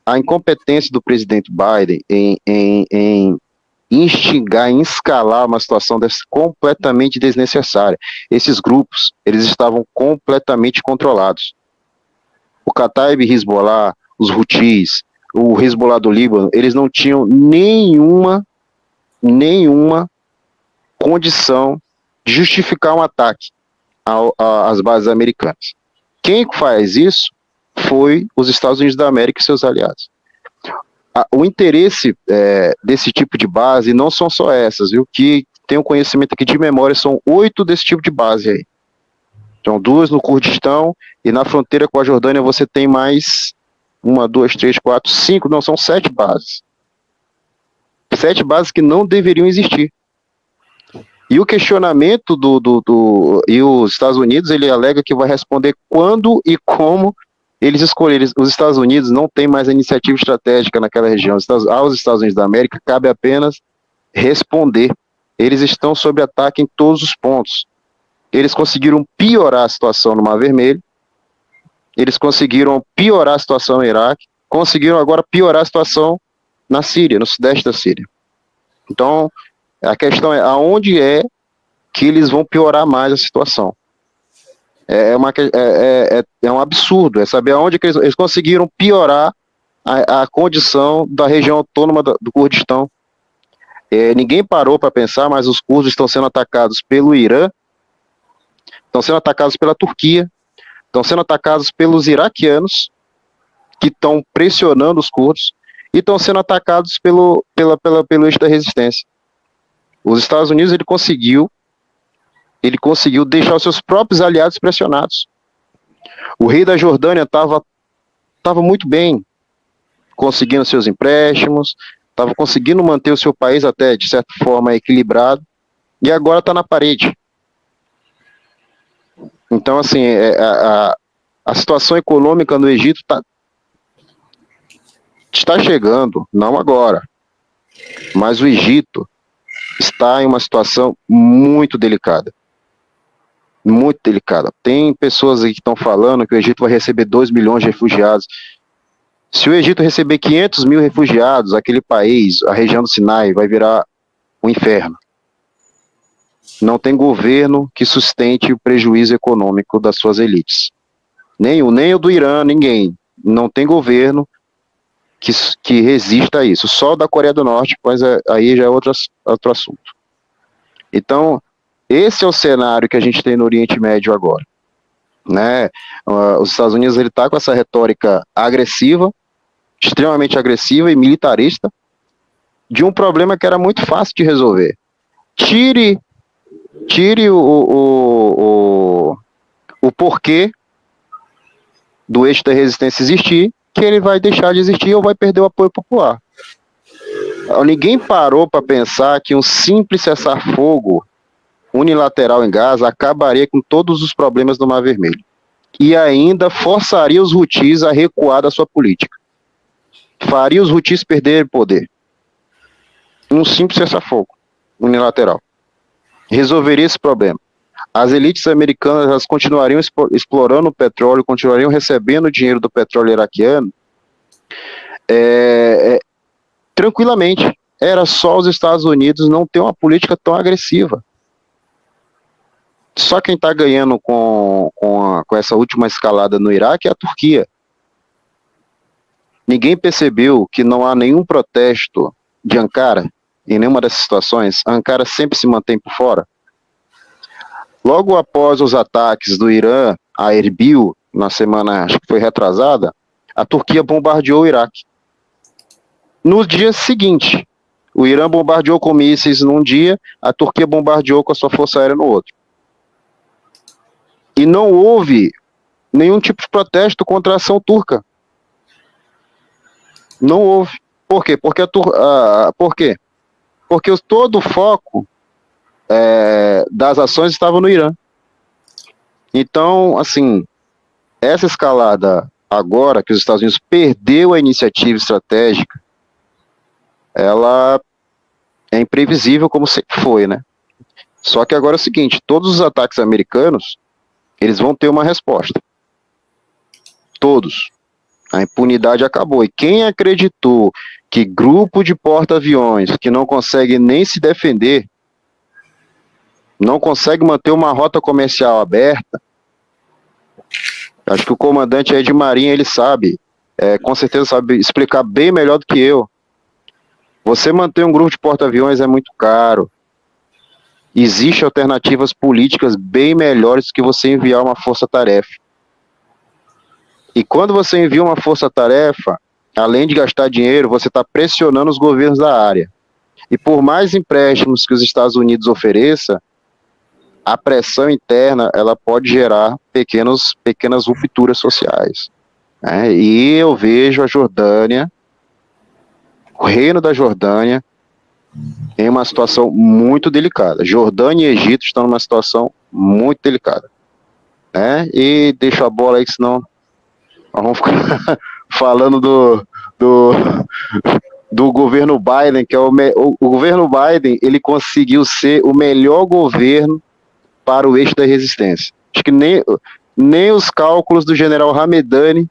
a incompetência do presidente Biden em instigar, em escalar uma situação dessa completamente desnecessária. Esses grupos, eles estavam completamente controlados. O Kataib Hezbollah, os Houthis, o Hezbollah do Líbano, eles não tinham nenhuma condição de justificar um ataque às bases americanas. Quem faz isso foi os Estados Unidos da América e seus aliados. O interesse desse tipo de base não são só essas, viu? Que tem um conhecimento aqui de memória, são 8 desse tipo de base aí. São 2 no Kurdistão e na fronteira com a Jordânia você tem mais 1, 2, 3, 4, 5, não, são 7 bases. 7 bases que não deveriam existir. E o questionamento e os Estados Unidos, ele alega que vai responder quando e como eles escolherem. Os Estados Unidos não têm mais a iniciativa estratégica naquela região. Aos Estados Unidos da América cabe apenas responder. Eles estão sob ataque em todos os pontos. Eles conseguiram piorar a situação no Mar Vermelho, eles conseguiram piorar a situação no Iraque, conseguiram agora piorar a situação na Síria, no sudeste da Síria. Então, a questão é aonde é que eles vão piorar mais a situação. É um absurdo, é saber aonde que eles conseguiram piorar a condição da região autônoma do Kurdistão. Ninguém parou para pensar, mas os curdos estão sendo atacados pelo Irã, estão sendo atacados pela Turquia, estão sendo atacados pelos iraquianos, que estão pressionando os curdos, e estão sendo atacados pelo eixo da resistência. Os Estados Unidos, ele conseguiu deixar os seus próprios aliados pressionados. O rei da Jordânia estava muito bem, conseguindo seus empréstimos, estava conseguindo manter o seu país até, de certa forma, equilibrado, e agora está na parede. Então, assim, a situação econômica no Egito está chegando, não agora, mas o Egito está em uma situação muito delicada. Muito delicada. Tem pessoas aí que estão falando que o Egito vai receber 2 milhões de refugiados. Se o Egito receber 500 mil refugiados, aquele país, a região do Sinai, vai virar um inferno. Não tem governo que sustente o prejuízo econômico das suas elites. Nem o do Irã, ninguém. Não tem governo que resista a isso. Só da Coreia do Norte, mas aí já é outro assunto. Então, esse é o cenário que a gente tem no Oriente Médio agora, né? Os Estados Unidos, ele está com essa retórica agressiva, extremamente agressiva e militarista, de um problema que era muito fácil de resolver. Tire o porquê do eixo da resistência existir, que ele vai deixar de existir ou vai perder o apoio popular. Ninguém parou para pensar que um simples cessar-fogo unilateral em Gaza acabaria com todos os problemas do Mar Vermelho e ainda forçaria os Houthis a recuar da sua política. Faria os Houthis perderem poder. Um simples cessar-fogo unilateral resolveria esse problema. As elites americanas, elas continuariam explorando o petróleo, continuariam recebendo o dinheiro do petróleo iraquiano tranquilamente. Era só os Estados Unidos não ter uma política tão agressiva. Só quem está ganhando com essa última escalada no Iraque é a Turquia. Ninguém percebeu que não há nenhum protesto de Ankara em nenhuma dessas situações. A Ankara sempre se mantém por fora. Logo após os ataques do Irã a Erbil, na semana, acho que foi retrasada, a Turquia bombardeou o Iraque. No dia seguinte, o Irã bombardeou com mísseis num dia, a Turquia bombardeou com a sua força aérea no outro. E não houve nenhum tipo de protesto contra a ação turca. Não houve. Por quê? Porque todo o foco das ações estava no Irã. Então, assim, essa escalada agora que os Estados Unidos perdeu a iniciativa estratégica, ela é imprevisível como sempre foi, né? Só que agora é o seguinte, todos os ataques americanos, eles vão ter uma resposta. Todos. A impunidade acabou. E quem acreditou que grupo de porta-aviões que não consegue nem se defender, não consegue manter uma rota comercial aberta, acho que o comandante aí de Marinha, ele sabe, com certeza sabe explicar bem melhor do que eu. Você manter um grupo de porta-aviões é muito caro. Existem alternativas políticas bem melhores do que você enviar uma força-tarefa. E quando você envia uma força-tarefa, além de gastar dinheiro, você está pressionando os governos da área. E por mais empréstimos que os Estados Unidos ofereçam, a pressão interna ela pode gerar pequenas rupturas sociais. Né? E eu vejo a Jordânia, o reino da Jordânia, em uma situação muito delicada. Jordânia e Egito estão numa situação muito delicada. Né? E deixo a bola aí, que senão nós vamos ficar falando do governo Biden, que é o governo Biden, ele conseguiu ser o melhor governo para o eixo da resistência. Acho que nem os cálculos do general Hamedani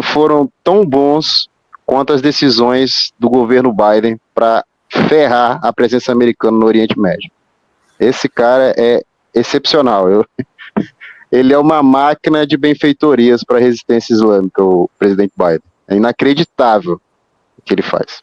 foram tão bons quanto as decisões do governo Biden para ferrar a presença americana no Oriente Médio. Esse cara é excepcional. Ele é uma máquina de benfeitorias para a resistência islâmica, o presidente Biden. É inacreditável o que ele faz.